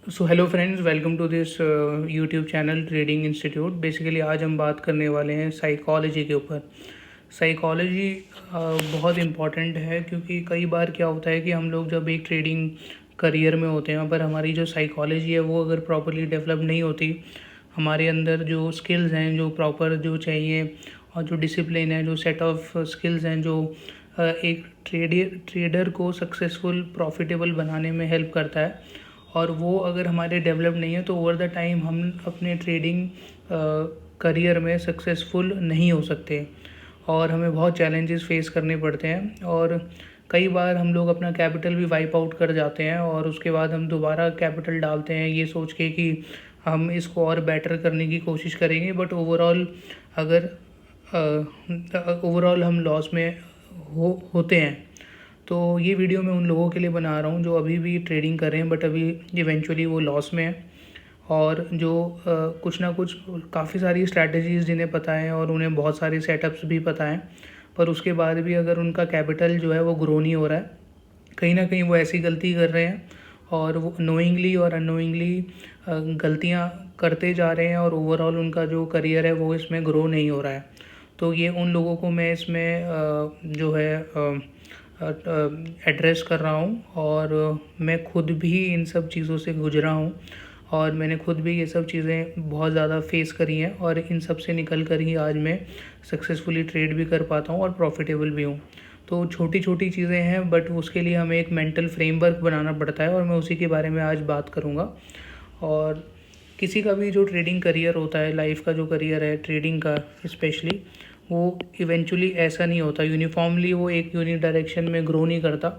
So hello friends, welcome to this YouTube channel trading institute. Basically आज हम बात करने वाले हैं साइकोलॉजी के ऊपर। साइकोलॉजी बहुत इम्पॉर्टेंट है क्योंकि कई बार क्या होता है कि हम लोग जब एक ट्रेडिंग करियर में होते हैं पर हमारी जो साइकोलॉजी है वो अगर प्रॉपरली डेवलप नहीं होती, हमारे अंदर जो स्किल्स हैं जो प्रॉपर जो चाहिए और जो डिसिप्लिन है, जो सेट ऑफ स्किल्स हैं जो एक ट्रेडर को सक्सेसफुल प्रॉफिटेबल बनाने में हेल्प करता है, और वो अगर हमारे डेवलप नहीं है तो ओवर द टाइम हम अपने ट्रेडिंग करियर में सक्सेसफुल नहीं हो सकते और हमें बहुत चैलेंजेस फेस करने पड़ते हैं। और कई बार हम लोग अपना कैपिटल भी वाइप आउट कर जाते हैं और उसके बाद हम दोबारा कैपिटल डालते हैं ये सोच के कि हम इसको और बेटर करने की कोशिश करेंगे, बट ओवरऑल अगर ओवरऑल हम लॉस में होते हैं। तो ये वीडियो मैं उन लोगों के लिए बना रहा हूँ जो अभी भी ट्रेडिंग कर रहे हैं बट अभी इवेंचुअली वो लॉस में है, और जो कुछ ना कुछ काफ़ी सारी स्ट्रैटेजीज़ जिन्हें पता है और उन्हें बहुत सारे सेटअप्स भी पता हैं, पर उसके बाद भी अगर उनका कैपिटल जो है वो ग्रो नहीं हो रहा है, कहीं ना कहीं वो ऐसी गलती कर रहे हैं और वो नोइंगली और अनोइंगली गलतियाँ करते जा रहे हैं और ओवरऑल उनका जो करियर है वो इसमें ग्रो नहीं हो रहा है। तो ये उन लोगों को मैं इसमें जो है एड्रेस कर रहा हूँ, और मैं खुद भी इन सब चीज़ों से गुजरा हूँ और मैंने खुद भी ये सब चीज़ें बहुत ज़्यादा फेस करी हैं, और इन सब से निकल कर ही आज मैं सक्सेसफुली ट्रेड भी कर पाता हूँ और प्रॉफिटेबल भी हूँ। तो छोटी छोटी चीज़ें हैं बट उसके लिए हमें एक मेंटल फ्रेमवर्क बनाना पड़ता है और मैं उसी के बारे में आज बात करूँगा। और किसी का भी जो ट्रेडिंग करियर होता है, लाइफ का जो करियर है ट्रेडिंग का स्पेशली, वो इवेंचुअली ऐसा नहीं होता यूनिफॉर्मली, वो एक यूनिक डायरेक्शन में ग्रो नहीं करता।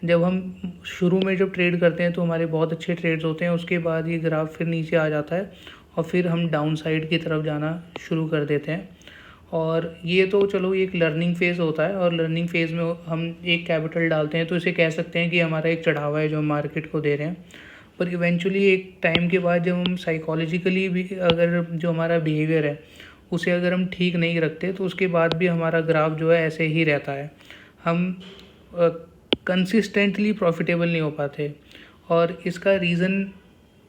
जब हम शुरू में जब ट्रेड करते हैं तो हमारे बहुत अच्छे ट्रेड्स होते हैं, उसके बाद ये ग्राफ फिर नीचे आ जाता है और फिर हम डाउन साइड की तरफ जाना शुरू कर देते हैं। और ये तो चलो एक लर्निंग फ़ेज़ होता है, और लर्निंग फ़ेज़ में हम एक कैपिटल डालते हैं तो इसे कह सकते हैं कि हमारा एक चढ़ावा है जो हम मार्केट को दे रहे हैं। पर इवेंचुअली एक टाइम के बाद जब हम साइकोलॉजिकली भी अगर जो हमारा बिहेवियर है उसे अगर हम ठीक नहीं रखते तो उसके बाद भी हमारा ग्राफ जो है ऐसे ही रहता है। हम कंसिस्टेंटली प्रॉफिटेबल नहीं हो पाते, और इसका रीज़न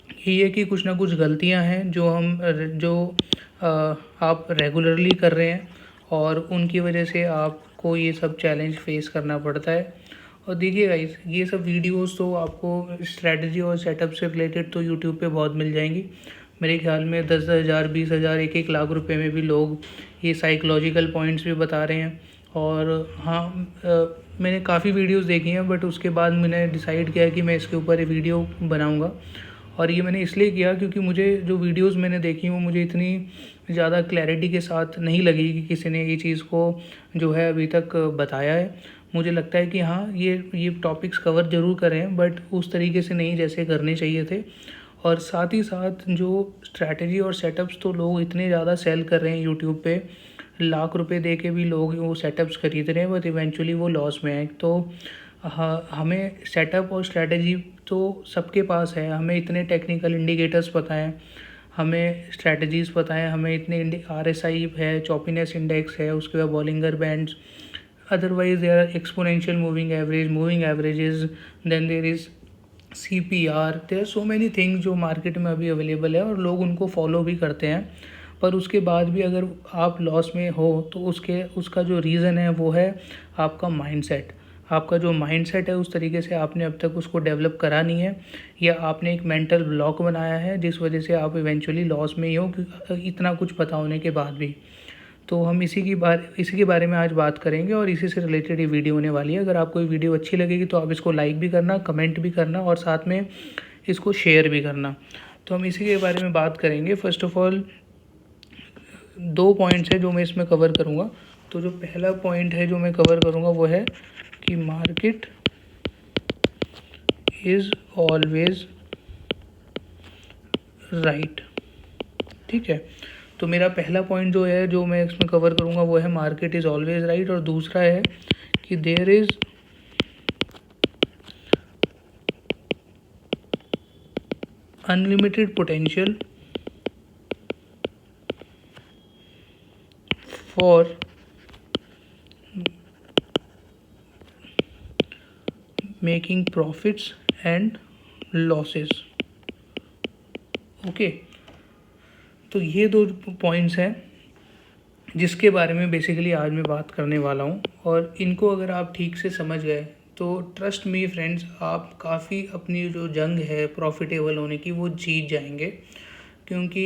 यही है कि कुछ ना कुछ गलतियां हैं जो अ, आप रेगुलरली कर रहे हैं और उनकी वजह से आपको ये सब चैलेंज फेस करना पड़ता है। और देखिए गाइस, ये सब वीडियोस तो आपको स्ट्रैटेजी और सेटअप से रिलेटेड तो यूट्यूब पे बहुत मिल जाएंगी। मेरे ख्याल में 10,000 20,000 एक लाख रुपए में भी लोग ये साइकोलॉजिकल पॉइंट्स भी बता रहे हैं। और हाँ, मैंने काफ़ी वीडियोस देखी हैं बट उसके बाद मैंने डिसाइड किया कि मैं इसके ऊपर एक वीडियो बनाऊंगा। और ये मैंने इसलिए किया क्योंकि मुझे जो वीडियोस मैंने देखी वो मुझे इतनी ज़्यादा क्लैरिटी के साथ नहीं लगी कि किसी ने ये चीज़ को जो है अभी तक बताया है। मुझे लगता है कि हाँ, ये टॉपिक्स कवर ज़रूर करें बट उस तरीके से नहीं जैसे करने चाहिए थे। और साथ ही साथ जो स्ट्रैटेजी और सेटअप्स तो लोग इतने ज़्यादा सेल कर रहे हैं यूट्यूब पे, लाख रुपए दे के भी लोग वो सेटअप्स खरीद रहे हैं बट इवेंचुअली वो लॉस में है। तो हाँ, हमें सेटअप और स्ट्रैटेजी तो सबके पास है, हमें इतने टेक्निकल इंडिकेटर्स पता हैं, हमें स्ट्रैटेजीज़ पता है, हमें इतने RSI है, चॉपीनेस इंडेक्स है, उसके बाद Bollinger bands, otherwise there are exponential moving averages, then there is CPR, there are so many things जो मार्केट में अभी अवेलेबल है और लोग उनको फॉलो भी करते हैं। पर उसके बाद भी अगर आप लॉस में हो तो उसका जो रीज़न है वो है आपका माइंडसेट। आपका जो माइंडसेट है उस तरीके से आपने अब तक उसको डेवलप करा नहीं है, या आपने एक मेंटल ब्लॉक बनाया है जिस वजह से आप इवेंचुअली लॉस में ही हो इतना कुछ पता होने के बाद भी। तो हम इसी के बारे में आज बात करेंगे और इसी से रिलेटेड ये वीडियो होने वाली है। अगर आपको ये वीडियो अच्छी लगेगी तो आप इसको लाइक भी करना, कमेंट भी करना और साथ में इसको शेयर भी करना। तो हम इसी के बारे में बात करेंगे। फर्स्ट ऑफ ऑल, दो पॉइंट्स है जो मैं इसमें कवर करूँगा। तो जो पहला पॉइंट है जो मैं कवर करूँगा वो है कि मार्केट इज़ ऑलवेज राइट। ठीक है, तो मेरा पहला पॉइंट जो है जो मैं इसमें कवर करूँगा वो है मार्केट इज़ ऑलवेज राइट, और दूसरा है कि there is unlimited potential for making profits and losses. Okay, तो ये 2 पॉइंट्स हैं जिसके बारे में बेसिकली आज मैं बात करने वाला हूँ, और इनको अगर आप ठीक से समझ गए तो ट्रस्ट मी फ्रेंड्स, आप काफ़ी अपनी जो जंग है प्रॉफिटेबल होने की वो जीत जाएंगे। क्योंकि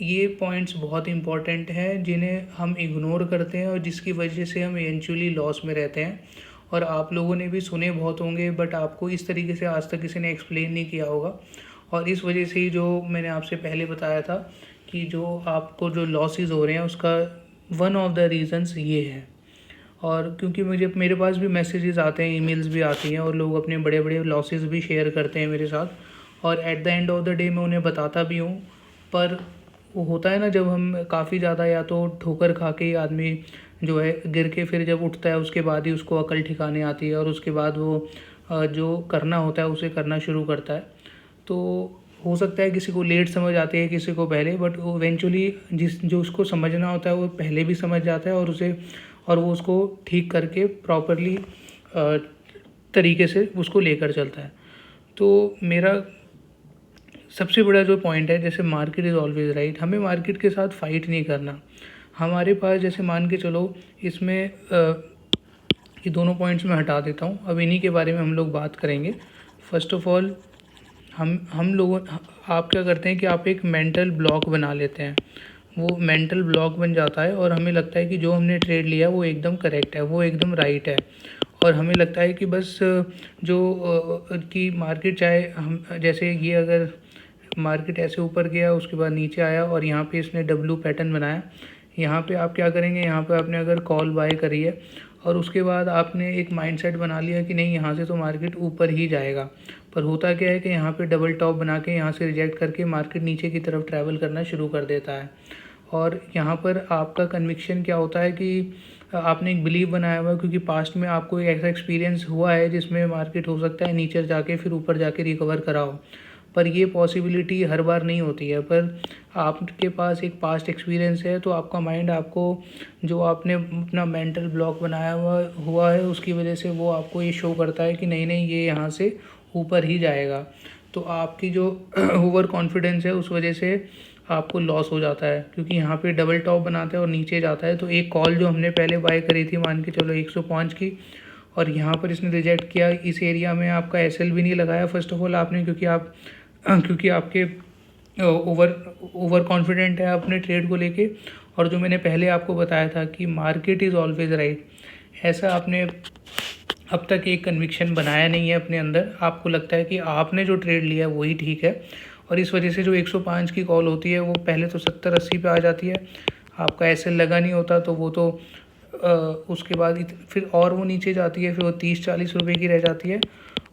ये पॉइंट्स बहुत इंपॉर्टेंट हैं जिन्हें हम इग्नोर करते हैं और जिसकी वजह से हम इवेंचुअली लॉस में रहते हैं। और आप लोगों ने भी सुने बहुत होंगे, बट आपको इस तरीके से आज तक किसी ने एक्सप्लेन नहीं किया होगा। और इस वजह से ही जो मैंने आपसे पहले बताया था कि जो आपको जो लॉसेस हो रहे हैं उसका वन ऑफ द रीज़न्स ये है। और क्योंकि मेरे पास भी मैसेजेस आते हैं, ईमेल्स भी आती हैं, और लोग अपने बड़े बड़े लॉसेस भी शेयर करते हैं मेरे साथ, और at the end of the day मैं उन्हें बताता भी हूँ। पर वो होता है ना, जब हम काफ़ी ज़्यादा या तो ठोकर खा के आदमी जो है गिर के फिर जब उठता है उसके बाद ही उसको अकल ठिकाने आती है, और उसके बाद वो जो करना होता है उसे करना शुरू करता है। तो हो सकता है किसी को लेट समझ आती है, किसी को पहले, बट वो इवेंचुअली जो उसको समझना होता है वो पहले भी समझ जाता है, और वो उसको ठीक करके प्रॉपरली तरीके से उसको लेकर चलता है। तो मेरा सबसे बड़ा जो पॉइंट है, जैसे मार्केट इज़ ऑलवेज राइट, हमें मार्केट के साथ फाइट नहीं करना। हमारे पास जैसे मान के चलो, इसमें ये दोनों पॉइंट्स मैं हटा देता हूँ, अब इन्हीं के बारे में हम लोग बात करेंगे। फर्स्ट ऑफ ऑल आप क्या करते हैं कि आप एक मेंटल ब्लॉक बना लेते हैं। वो मेंटल ब्लॉक बन जाता है और हमें लगता है कि जो हमने ट्रेड लिया वो एकदम करेक्ट है, वो एकदम राइट है। और हमें लगता है कि बस कि मार्केट चाहे हम जैसे ये अगर मार्केट ऐसे ऊपर गया उसके बाद नीचे आया और यहाँ पे इसने डब्ल्यू पैटर्न बनाया, यहाँ पे आप क्या करेंगे, यहाँ पे आपने अगर कॉल बाय करी है और उसके बाद आपने एक माइंडसेट बना लिया कि नहीं यहाँ से तो मार्केट ऊपर ही जाएगा। पर होता क्या है कि यहाँ पे डबल टॉप बना के यहाँ से रिजेक्ट करके मार्केट नीचे की तरफ ट्रैवल करना शुरू कर देता है। और यहाँ पर आपका कन्विक्शन क्या होता है कि आपने एक बिलीव बनाया हुआ है, क्योंकि पास्ट में आपको एक ऐसा एक्सपीरियंस हुआ है जिसमें मार्केट हो सकता है नीचे जाके फिर ऊपर जाके रिकवर करा हो। पर ये पॉसिबिलिटी हर बार नहीं होती है। पर आपके पास एक पास्ट एक्सपीरियंस है, तो आपका माइंड आपको जो आपने अपना मेंटल ब्लॉक बनाया हुआ है उसकी वजह से वो आपको ये शो करता है कि नहीं नहीं ये यहाँ से ऊपर ही जाएगा। तो आपकी जो ओवर कॉन्फिडेंस है उस वजह से आपको लॉस हो जाता है, क्योंकि यहाँ पे डबल टॉप बनाता है और नीचे जाता है। तो एक कॉल जो हमने पहले बाय करी थी मान के चलो 105 की, और यहाँ पर इसने रिजेक्ट किया, इस एरिया में आपका एसएल भी नहीं लगाया फर्स्ट ऑफ ऑल आपने, क्योंकि आपके ओवर कॉन्फिडेंट है अपने ट्रेड को लेके। और जो मैंने पहले आपको बताया था कि मार्केट इज़ ऑलवेज राइट, ऐसा आपने अब तक एक कन्विक्शन बनाया नहीं है अपने अंदर। आपको लगता है कि आपने जो ट्रेड लिया है वही ठीक है, और इस वजह से जो 105 की कॉल होती है वो पहले तो 70-80 पे आ जाती है, आपका एसएल लगा नहीं होता तो वो तो उसके बाद फिर और वो नीचे जाती है, फिर वो 30-40 रुपये की रह जाती है।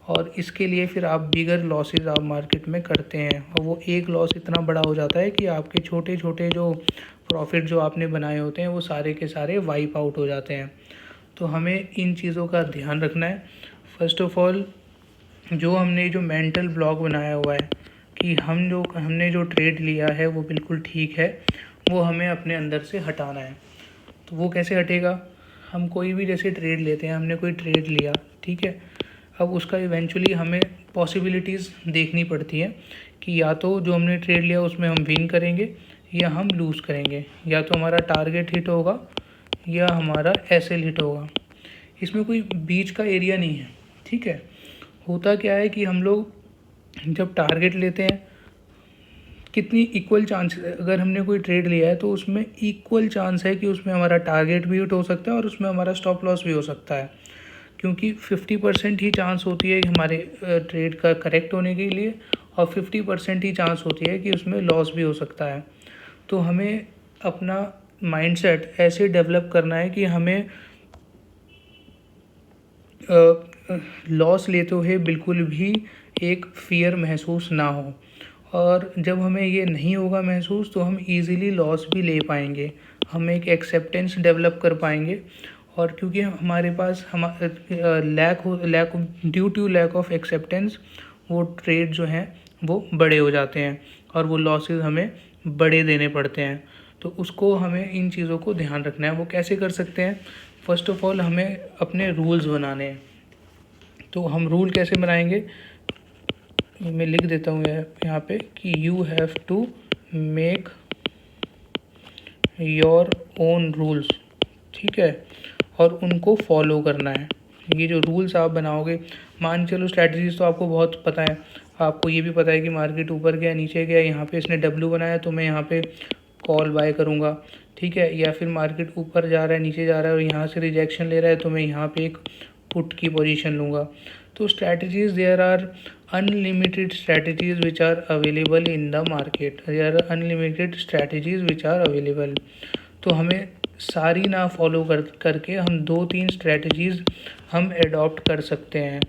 और इसके लिए फिर आप बिगर लॉसेस आप मार्केट में करते हैं, और वो एक लॉस इतना बड़ा हो जाता है कि आपके छोटे छोटे जो प्रॉफिट जो आपने बनाए होते हैं वो सारे के सारे वाइप आउट हो जाते हैं। तो हमें इन चीज़ों का ध्यान रखना है। फर्स्ट ऑफ ऑल जो हमने जो मेंटल ब्लॉक बनाया हुआ है कि हमने जो ट्रेड लिया है वो बिल्कुल ठीक है, वो हमें अपने अंदर से हटाना है। तो वो कैसे हटेगा, हम कोई भी जैसे ट्रेड लेते हैं, हमने कोई ट्रेड लिया ठीक है, अब उसका इवेंचुअली हमें पॉसिबिलिटीज़ देखनी पड़ती हैं कि या तो जो हमने ट्रेड लिया उसमें हम विन करेंगे या हम लूज़ करेंगे, या तो हमारा टारगेट हिट होगा या हमारा एसएल हिट होगा। इसमें कोई बीच का एरिया नहीं है, ठीक है। होता क्या है कि हम लोग जब टारगेट लेते हैं, कितनी इक्वल चांस, अगर हमने कोई ट्रेड लिया है तो उसमें इक्वल चांस है कि उसमें हमारा टारगेट भी हिट हो सकता है और उसमें हमारा स्टॉप लॉस भी हो सकता है, क्योंकि 50% ही चांस होती है हमारे ट्रेड का करेक्ट होने के लिए, और 50% ही चांस होती है कि उसमें लॉस भी हो सकता है। तो हमें अपना माइंडसेट ऐसे डेवलप करना है कि हमें लॉस लेते हुए बिल्कुल भी एक फ़ियर महसूस ना हो, और जब हमें ये नहीं होगा महसूस तो हम इजीली लॉस भी ले पाएंगे, हम एक एक्सेप्टेंस डेवलप कर पाएंगे। और क्योंकि हमारे पास due to lack of acceptance वो ट्रेड जो हैं वो बड़े हो जाते हैं और वो लॉसेस हमें बड़े देने पड़ते हैं। तो उसको हमें इन चीज़ों को ध्यान रखना है। वो कैसे कर सकते हैं, फर्स्ट ऑफ ऑल हमें अपने रूल्स बनाने हैं। तो हम रूल कैसे बनाएंगे, मैं लिख देता हूँ यहाँ पे कि you have to make your own rules, ठीक है, और उनको फॉलो करना है। ये जो रूल्स आप बनाओगे, मान के चलो स्ट्रैटेजीज तो आपको बहुत पता है, आपको ये भी पता है कि मार्केट ऊपर गया नीचे गया, यहाँ पे इसने डब्ल्यू बनाया तो मैं यहाँ पे कॉल बाय करूँगा, ठीक है, या फिर मार्केट ऊपर जा रहा है नीचे जा रहा है और यहाँ से रिजेक्शन ले रहा है तो मैं यहाँ पे एक पुट की पोजीशन लूँगा। तो strategies, there are unlimited strategies which are available in the market, there are unlimited strategies which are available. तो हमें सारी ना फॉलो करके हम 2-3 स्ट्रैटेजीज़ हम एडॉप्ट कर सकते हैं,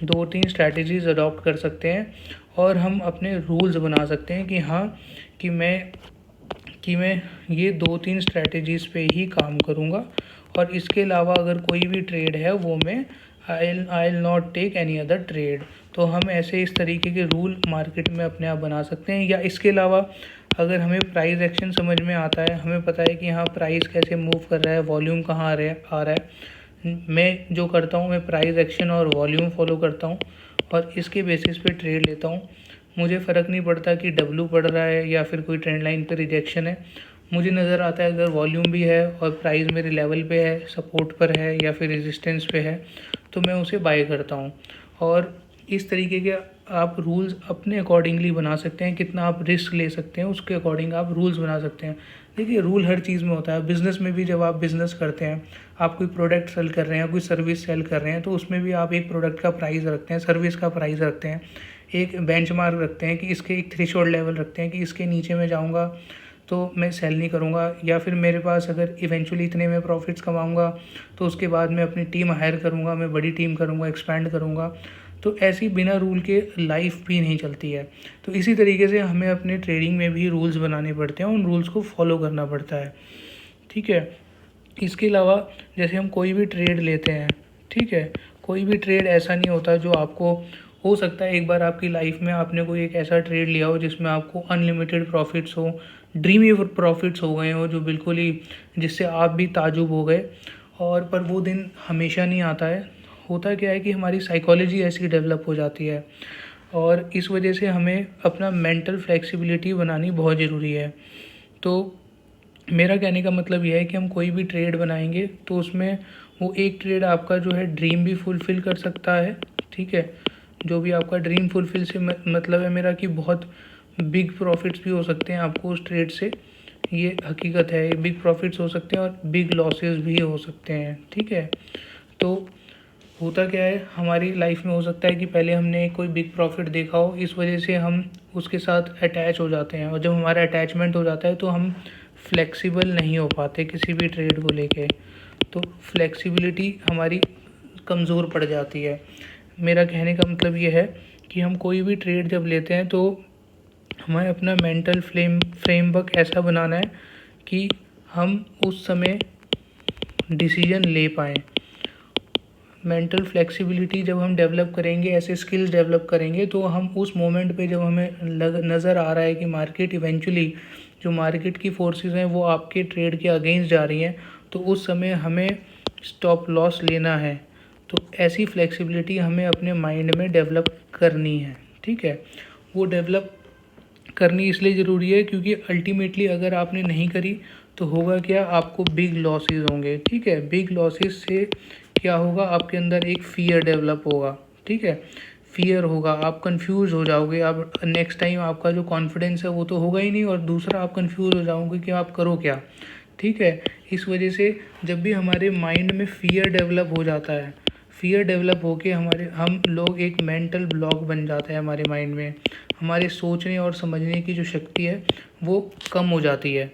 2-3 स्ट्रैटेजीज़ अडॉप्ट कर सकते हैं और हम अपने रूल्स बना सकते हैं कि हाँ, कि मैं ये 2-3 स्ट्रैटेजीज़ पे ही काम करूँगा और इसके अलावा अगर कोई भी ट्रेड है वो मैं I will not take any other trade. तो हम ऐसे इस तरीके के रूल मार्केट में अपने आप बना सकते हैं। या इसके अलावा अगर हमें प्राइस एक्शन समझ में आता है, हमें पता है कि हाँ प्राइस कैसे मूव कर रहा है, वॉल्यूम कहाँ आ रहा है, मैं जो करता हूँ मैं प्राइस एक्शन और वॉल्यूम फॉलो करता हूँ और इसके बेसिस पे ट्रेड लेता हूँ। मुझे फ़र्क नहीं पड़ता कि डब्लू पड़ रहा है या फिर कोई ट्रेंड लाइन पे रिजेक्शन है, मुझे नज़र आता है अगर वॉल्यूम भी है और प्राइस मेरे लेवल पे है, सपोर्ट पर है या फिर रेजिस्टेंस पे है तो मैं उसे बाय करता हूँ। और इस तरीके के आप रूल्स अपने अकॉर्डिंगली बना सकते हैं, कितना आप रिस्क ले सकते हैं उसके अकॉर्डिंग आप रूल्स बना सकते हैं। देखिए रूल हर चीज़ में होता है, बिज़नेस में भी जब आप बिज़नेस करते हैं, आप कोई प्रोडक्ट सेल कर रहे हैं, कोई सर्विस सेल कर रहे हैं तो उसमें भी आप एक प्रोडक्ट का प्राइस रखते हैं, सर्विस का प्राइस रखते हैं, एक बेंचमार्क रखते हैं कि इसके एक थ्रेशोल्ड लेवल रखते हैं कि इसके नीचे मैं जाऊँगा तो मैं सेल नहीं करूँगा, या फिर मेरे पास अगर इवेंचुअली इतने में प्रॉफिट्स कमाऊँगा तो उसके बाद मैं अपनी टीम हायर करूँगा, मैं बड़ी टीम करूँगा, एक्सपैंड करूँगा। तो ऐसी बिना रूल के लाइफ भी नहीं चलती है। तो इसी तरीके से हमें अपने ट्रेडिंग में भी रूल्स बनाने पड़ते हैं, उन रूल्स को फॉलो करना पड़ता है, ठीक है। इसके अलावा जैसे हम कोई भी ट्रेड लेते हैं, ठीक है, कोई भी ट्रेड ऐसा नहीं होता जो आपको, हो सकता है एक बार आपकी लाइफ में आपने कोई एक ऐसा ट्रेड लिया हो जिसमें आपको अनलिमिटेड प्रॉफिट्स हो, ड्रीमी प्रॉफिट्स हो गए हो जो बिल्कुल ही, जिससे आप भी ताजुब हो गए, और पर वो दिन हमेशा नहीं आता है। होता क्या है कि हमारी साइकोलॉजी ऐसी डेवलप हो जाती है और इस वजह से हमें अपना मेंटल फ्लेक्सिबिलिटी बनानी बहुत ज़रूरी है। तो मेरा कहने का मतलब यह है कि हम कोई भी ट्रेड बनाएंगे तो उसमें वो एक ट्रेड आपका जो है ड्रीम भी फुलफ़िल कर सकता है, ठीक है, जो भी आपका ड्रीम फुलफ़िल से मतलब है मेरा कि बहुत बिग प्रॉफिट्स भी हो सकते हैं आपको उस ट्रेड से, ये हकीकत है, बिग प्रॉफिट्स हो सकते हैं और बिग लॉसेस भी हो सकते हैं, ठीक है। तो होता क्या है हमारी लाइफ में, हो सकता है कि पहले हमने कोई बिग प्रॉफिट देखा हो, इस वजह से हम उसके साथ अटैच हो जाते हैं और जब हमारा अटैचमेंट हो जाता है तो हम फ्लेक्सिबल नहीं हो पाते किसी भी ट्रेड को लेके, तो फ्लेक्सिबिलिटी हमारी कमज़ोर पड़ जाती है। मेरा कहने का मतलब ये है कि हम कोई भी ट्रेड जब लेते हैं तो हमें अपना मेंटल फ्रेमवर्क ऐसा बनाना है कि हम उस समय डिसीजन ले पाएँ। मेंटल फ्लेक्सिबिलिटी जब हम डेवलप करेंगे, ऐसे स्किल्स डेवलप करेंगे तो हम उस मोमेंट पे जब हमें नज़र आ रहा है कि मार्केट इवेंचुअली, जो मार्केट की फोर्सेस हैं वो आपके ट्रेड के अगेंस्ट जा रही हैं, तो उस समय हमें स्टॉप लॉस लेना है। तो ऐसी फ्लेक्सिबिलिटी हमें अपने माइंड में डेवलप करनी है, ठीक है। वो डेवलप करनी इसलिए ज़रूरी है क्योंकि अल्टीमेटली अगर आपने नहीं करी तो होगा क्या, आपको बिग लॉसेस होंगे, ठीक है। बिग लॉसेस से क्या होगा, आपके अंदर एक फ़ियर डेवलप होगा, ठीक है, फ़ियर होगा, आप कंफ्यूज हो जाओगे, आप नेक्स्ट टाइम आपका जो कॉन्फिडेंस है वो तो होगा ही नहीं, और दूसरा आप कंफ्यूज हो जाओगे कि आप करो क्या, ठीक है। इस वजह से जब भी हमारे माइंड में फ़ियर डेवलप हो जाता है, फ़ियर डेवलप होके हम लोग एक मेंटल ब्लॉक बन जाता है हमारे माइंड में, हमारे सोचने और समझने की जो शक्ति है वो कम हो जाती है,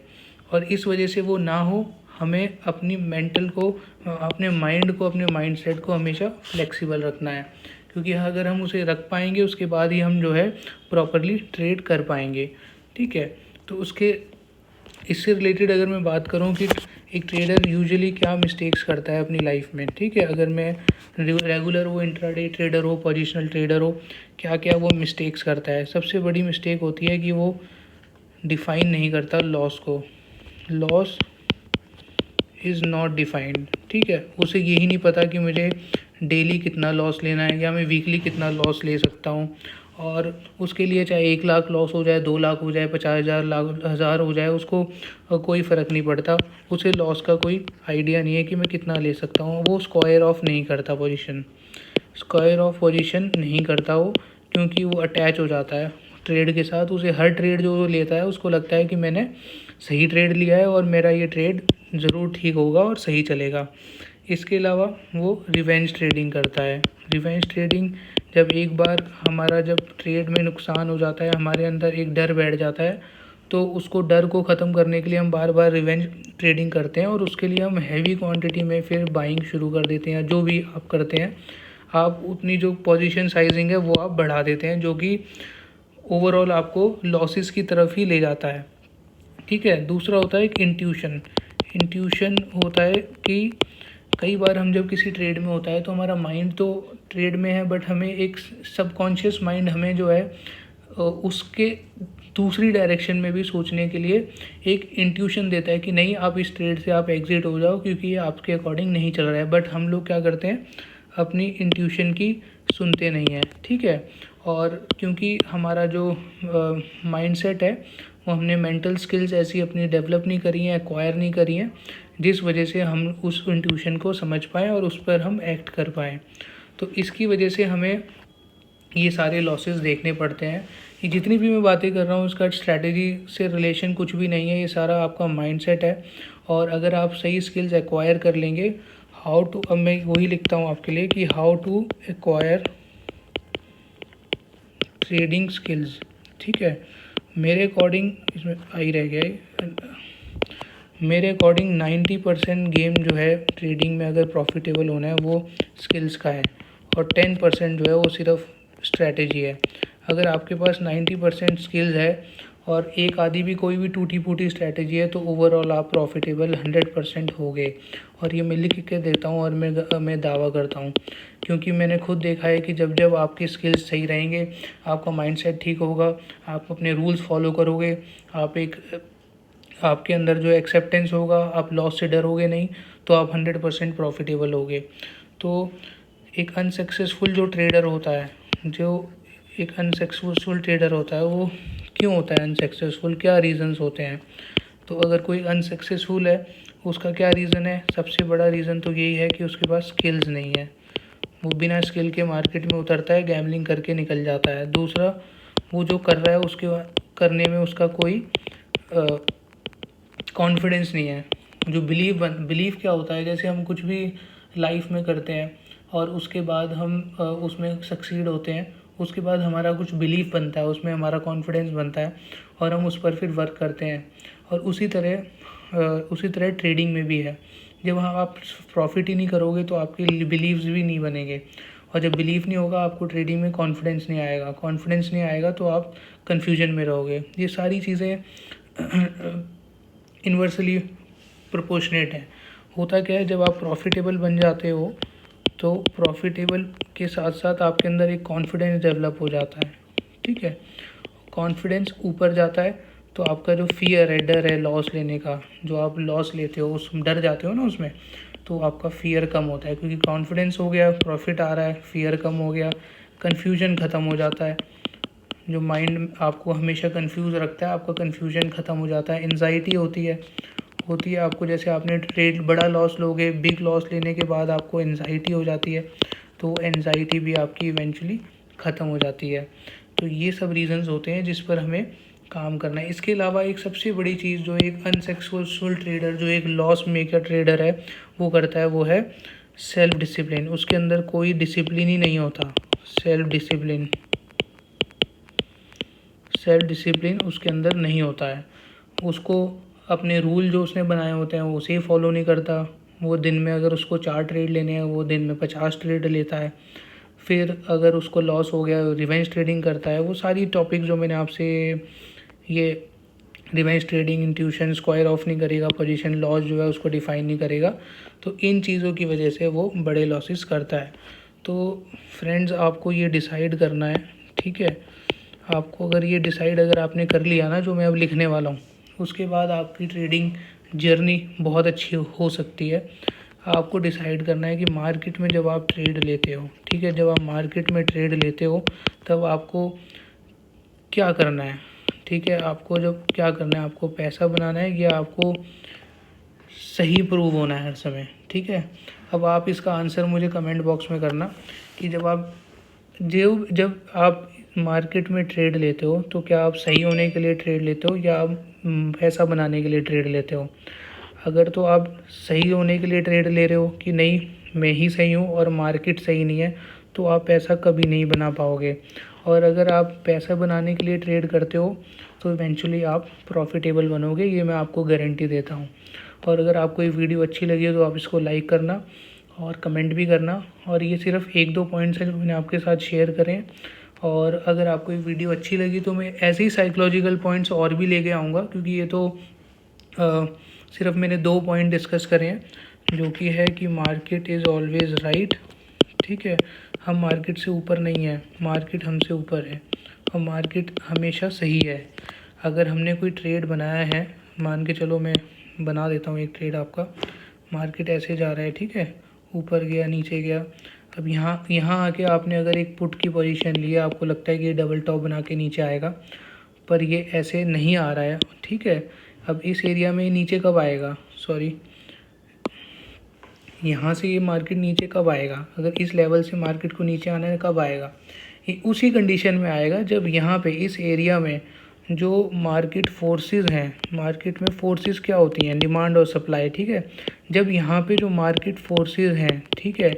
और इस वजह से वो ना हो, हमें अपनी मेंटल को, अपने माइंड को, अपने माइंड सेट को हमेशा फ्लेक्सिबल रखना है, क्योंकि अगर हम उसे रख पाएंगे उसके बाद ही हम जो है प्रॉपरली ट्रेड कर पाएंगे, ठीक है। तो इससे रिलेटेड अगर मैं बात करूं कि एक ट्रेडर यूजुअली क्या मिस्टेक्स करता है अपनी लाइफ में, ठीक है, अगर मैं रेगुलर हो, इंट्राडे ट्रेडर हो, पोजिशनल ट्रेडर हो, क्या क्या वो मिस्टेक्स करता है। सबसे बड़ी मिस्टेक होती है कि वो डिफ़ाइन नहीं करता लॉस को, लॉस इज़ नॉट डिफाइंड, ठीक है। उसे यही नहीं पता कि मुझे डेली कितना लॉस लेना है या मैं वीकली कितना लॉस ले सकता हूँ, और उसके लिए चाहे 1 लाख लॉस हो जाए, 2 लाख हो जाए, 50,000 हज़ार हो जाए, उसको कोई फ़र्क नहीं पड़ता। उसे लॉस का कोई आइडिया नहीं है कि मैं कितना ले सकता हूँ। वो स्क्वायर ऑफ नहीं करता पोजीशन, स्क्वायर ऑफ पोजीशन नहीं करता वो, क्योंकि वो अटैच हो जाता है ट्रेड के साथ। उसे हर ट्रेड जो वो लेता है उसको लगता है कि मैंने सही ट्रेड लिया है और मेरा ये ट्रेड ज़रूर ठीक होगा और सही चलेगा। इसके अलावा वो रिवेंज ट्रेडिंग करता है। रिवेंज ट्रेडिंग, जब एक बार हमारा जब ट्रेड में नुकसान हो जाता है, हमारे अंदर एक डर बैठ जाता है, तो उसको डर को ख़त्म करने के लिए हम बार बार रिवेंज ट्रेडिंग करते हैं और उसके लिए हम हैवी क्वांटिटी में फिर बाइंग शुरू कर देते हैं। जो भी आप करते हैं, आप उतनी जो पोजीशन साइजिंग है वो आप बढ़ा देते हैं, जो कि ओवरऑल आपको लॉसेस की तरफ ही ले जाता है। ठीक है। दूसरा होता है एक इंट्यूशन। इंट्यूशन होता है कि कई बार हम जब किसी ट्रेड में होता है तो हमारा माइंड तो ट्रेड में है, बट हमें एक सबकॉन्शियस माइंड हमें जो है उसके दूसरी डायरेक्शन में भी सोचने के लिए एक इंट्यूशन देता है कि नहीं, आप इस ट्रेड से आप एग्ज़िट हो जाओ क्योंकि ये आपके अकॉर्डिंग नहीं चल रहा है। बट हम लोग क्या करते हैं, अपनी इंट्यूशन की सुनते नहीं हैं। ठीक है। और क्योंकि हमारा जो माइंडसेट है वो हमने मेंटल स्किल्स ऐसी अपनी डेवलप नहीं करी हैं, एक्वायर नहीं करी हैं, जिस वजह से हम उस इंट्यूशन को समझ पाएँ और उस पर हम एक्ट कर पाएँ। तो इसकी वजह से हमें ये सारे लॉसेस देखने पड़ते हैं। ये जितनी भी मैं बातें कर रहा हूँ उसका स्ट्रैटेजी से रिलेशन कुछ भी नहीं है, ये सारा आपका माइंडसेट है। और अगर आप सही स्किल्स एक्वायर कर लेंगे, हाउ टू, अब मैं वही लिखता हूँ आपके लिए कि how to acquire trading skills. ठीक है। मेरे अकॉर्डिंग इसमें आई रह गया है, मेरे अकॉर्डिंग 90% गेम जो है ट्रेडिंग में अगर प्रॉफिटेबल होना है वो स्किल्स का है, और 10% जो है वो सिर्फ स्ट्रैटेजी है। अगर आपके पास 90% स्किल्स है और एक आधी भी कोई भी टूटी फूटी स्ट्रैटेजी है, तो ओवरऑल आप प्रॉफिटेबल 100% हो गए। और ये मैं लिख के देता हूँ और मैं दावा करता हूँ, क्योंकि मैंने खुद देखा है कि जब जब आपकी स्किल्स सही रहेंगे, आपका माइंडसेट ठीक होगा, आप अपने रूल्स फॉलो करोगे, आपके अंदर जो एक्सेप्टेंस होगा, आप लॉस से डरोगे नहीं, तो आप 100% प्रॉफिटेबल होगे। तो एक अनसक्सेसफुल जो ट्रेडर होता है, वो क्यों होता है अनसक्सेसफुल, क्या रीज़न्स होते हैं? तो अगर कोई अनसक्सेसफुल है, उसका क्या रीज़न है? सबसे बड़ा रीज़न तो यही है कि उसके पास स्किल्स नहीं है। वो बिना स्किल के मार्केट में उतरता है, गैम्बलिंग करके निकल जाता है। दूसरा, वो जो कर रहा है उसके करने में उसका कोई कॉन्फिडेंस नहीं है। जो बिलीव क्या होता है, जैसे हम कुछ भी लाइफ में करते हैं और उसके बाद हम उसमें सक्सीड होते हैं, उसके बाद हमारा कुछ बिलीव बनता है, उसमें हमारा कॉन्फिडेंस बनता है और हम उस पर फिर वर्क करते हैं। और उसी तरह ट्रेडिंग में भी है। जब आप प्रॉफिट ही नहीं करोगे तो आपके बिलीव्स भी नहीं बनेंगे, और जब बिलीव नहीं होगा आपको ट्रेडिंग में कॉन्फिडेंस नहीं आएगा। कॉन्फिडेंस नहीं आएगा तो आप कन्फ्यूजन में रहोगे। ये सारी चीज़ें इन्वर्सली प्रोपोर्शनेट है। होता क्या है, जब आप प्रॉफिटेबल बन जाते हो तो प्रॉफिटेबल के साथ साथ आपके अंदर एक कॉन्फिडेंस डेवलप हो जाता है। ठीक है। कॉन्फिडेंस ऊपर जाता है तो आपका जो फियर है, डर है लॉस लेने का, जो आप लॉस लेते हो उस डर जाते हो ना उसमें, तो आपका फियर कम होता है, क्योंकि कॉन्फिडेंस हो गया, प्रॉफिट आ रहा है, फियर कम हो गया, कन्फ्यूजन ख़त्म हो जाता है। जो माइंड आपको हमेशा कंफ्यूज रखता है, आपका कंफ्यूजन ख़त्म हो जाता है। एंजाइटी होती है आपको, जैसे आपने ट्रेड बड़ा लॉस लोगे, बिग लॉस लेने के बाद आपको एंजाइटी हो जाती है, तो एंजाइटी भी आपकी इवेंचुअली ख़त्म हो जाती है। तो ये सब रीज़न्स होते हैं जिस पर हमें काम करना है। इसके अलावा एक सबसे बड़ी चीज़ जो एक अनसक्सेसफुल ट्रेडर, जो एक लॉस मेकर ट्रेडर है, वो करता है, वो है सेल्फ डिसिप्लिन। उसके अंदर कोई डिसिप्लिन ही नहीं होता। सेल्फ डिसिप्लिन उसके अंदर नहीं होता है। उसको अपने रूल जो उसने बनाए होते हैं वो उसे ही फॉलो नहीं करता। वो दिन में अगर उसको 4 ट्रेड लेने हैं, वो दिन में 50 ट्रेड लेता है। फिर अगर उसको लॉस हो गया, रिवेंज ट्रेडिंग करता है। वो सारी टॉपिक जो मैंने आपसे, ये revenge trading, intuition, square of नहीं करेगा, पोजीशन लॉस जो है उसको डिफाइन नहीं करेगा, तो इन चीज़ों की वजह से वो बड़े लॉसेस करता है। तो फ्रेंड्स, आपको ये डिसाइड करना है। ठीक है। आपको अगर ये डिसाइड अगर आपने कर लिया ना, जो मैं अब लिखने वाला हूँ, उसके बाद आपकी ट्रेडिंग जर्नी बहुत अच्छी हो सकती है। आपको डिसाइड करना है कि मार्केट में जब आप ट्रेड लेते हो, ठीक है, जब आप मार्केट में ट्रेड लेते हो तब आपको क्या करना है, ठीक है, आपको जब क्या करना है, आपको पैसा बनाना है या आपको सही प्रूव होना है हर समय, ठीक है। अब आप इसका आंसर मुझे कमेंट बॉक्स में करना कि जब आप मार्केट में ट्रेड लेते हो तो क्या आप सही होने के लिए ट्रेड लेते हो या आप पैसा बनाने के लिए ट्रेड लेते हो। अगर तो आप सही होने के लिए ट्रेड ले रहे हो कि नहीं मैं ही सही हूँ और मार्केट सही नहीं है, तो आप पैसा कभी नहीं बना पाओगे। और अगर आप पैसा बनाने के लिए ट्रेड करते हो तो इवेंचुअली आप प्रॉफिटेबल बनोगे, ये मैं आपको गारंटी देता हूँ। और अगर आपको ये वीडियो अच्छी लगी हो तो आप इसको लाइक करना और कमेंट भी करना। और ये सिर्फ 1-2 पॉइंट्स हैं जो मैंने आपके साथ शेयर करें। और अगर आपको ये वीडियो अच्छी लगी तो मैं ऐसे ही साइकोलॉजिकल पॉइंट्स और भी लेके आऊँगा, क्योंकि ये तो सिर्फ मैंने 2 पॉइंट डिस्कस करे हैं, जो कि है कि मार्केट इज़ ऑलवेज़ राइट, ठीक है। हम मार्केट से ऊपर नहीं है, मार्केट हमसे ऊपर है और मार्केट हमेशा सही है। अगर हमने कोई ट्रेड बनाया है, मान के चलो मैं बना देता हूँ एक ट्रेड आपका, मार्केट ऐसे जा रहा है, ठीक है, ऊपर गया नीचे गया। अब यहाँ आके आपने अगर एक पुट की पोजीशन ली है, आपको लगता है कि ये डबल टॉप बना के नीचे आएगा, पर ये ऐसे नहीं आ रहा है, ठीक है। अब इस एरिया में नीचे कब आएगा, सॉरी, यहाँ से ये मार्केट नीचे कब आएगा, अगर इस लेवल से मार्केट को नीचे आना है कब आएगा, ये उसी कंडीशन में आएगा जब यहाँ पे इस एरिया में जो मार्केट फोर्सेस हैं, मार्केट में फोर्सेस क्या होती हैं, डिमांड और सप्लाई, ठीक है। जब यहाँ पे जो मार्केट फोर्सेस हैं, ठीक है,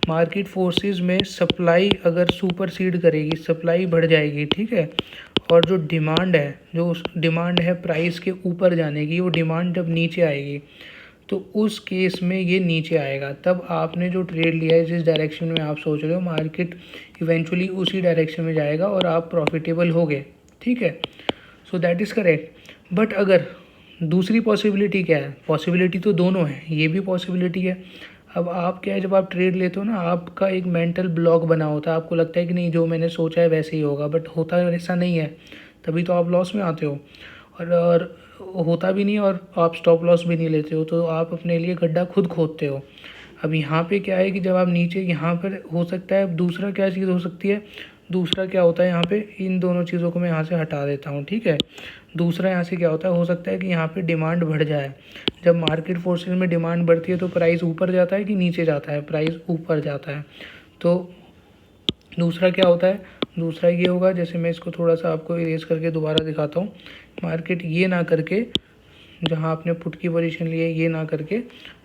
मार्केट फोर्सेस में सप्लाई अगर सुपरसीड करेगी, सप्लाई बढ़ जाएगी, ठीक है, और जो डिमांड है प्राइस के ऊपर जाने की, वो डिमांड जब नीचे आएगी तो उस केस में ये नीचे आएगा। तब आपने जो ट्रेड लिया है, जिस डायरेक्शन में आप सोच रहे हो, मार्केट इवेंचुअली उसी डायरेक्शन में जाएगा और आप प्रॉफिटेबल होगे, ठीक है। So that is correct. But अगर दूसरी पॉसिबिलिटी क्या है, पॉसिबिलिटी तो दोनों है, ये भी पॉसिबिलिटी है। अब आप क्या है, जब आप ट्रेड लेते हो ना, आपका एक मेंटल ब्लॉक बना होता है, आपको लगता है कि नहीं जो मैंने सोचा है वैसे ही होगा, बट होता ऐसा नहीं है, तभी तो आप लॉस में आते हो। और होता भी नहीं और आप स्टॉप लॉस भी नहीं लेते हो, तो आप अपने लिए गड्ढा खुद खोदते हो। अब यहाँ पे क्या है कि जब आप नीचे यहाँ पर हो सकता है, दूसरा क्या चीज़ हो सकती है, दूसरा क्या होता है यहाँ पे, इन दोनों चीज़ों को मैं यहाँ से हटा देता हूँ, ठीक है। दूसरा यहाँ से क्या होता है, हो सकता है कि यहाँ पे डिमांड बढ़ जाए। जब मार्केट फोर्सेस में डिमांड बढ़ती है तो प्राइस ऊपर जाता है कि नीचे जाता है, प्राइस ऊपर जाता है। तो दूसरा क्या होता है, दूसरा ये होगा, जैसे मैं इसको थोड़ा सा आपको इरेज करके दोबारा दिखाता हूँ। मार्केट ये ना करके, जहाँ आपने पुट की पोजीशन ली है, ये ना करके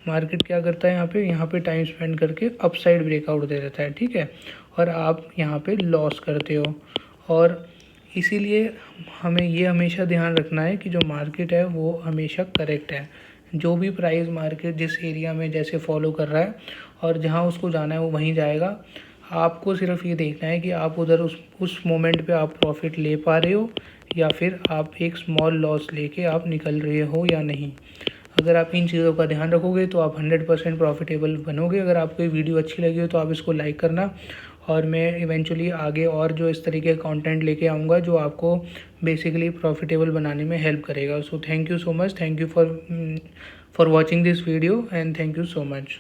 मार्केट क्या करता है, यहाँ पे टाइम स्पेंड करके अपसाइड ब्रेकआउट दे देता है, ठीक है, और आप यहाँ पे लॉस करते हो। और इसीलिए हमें ये हमेशा ध्यान रखना है कि जो मार्केट है वो हमेशा करेक्ट है। जो भी प्राइस मार्केट जिस एरिया में जैसे फॉलो कर रहा है और जहाँ उसको जाना है वो वहीं जाएगा। आपको सिर्फ ये देखना है कि आप उधर उस मोमेंट पे आप प्रॉफिट ले पा रहे हो या फिर आप एक स्मॉल लॉस लेके आप निकल रहे हो या नहीं। अगर आप इन चीज़ों का ध्यान रखोगे तो आप 100% प्रॉफिटेबल बनोगे। अगर आपको ये वीडियो अच्छी लगी हो तो आप इसको लाइक करना, और मैं इवेंचुअली आगे और जो इस तरीके का कंटेंट लेके आऊँगा जो आपको बेसिकली प्रॉफिटेबल बनाने में हेल्प करेगा। So thank you so much, thank you for watching this video and thank you so much.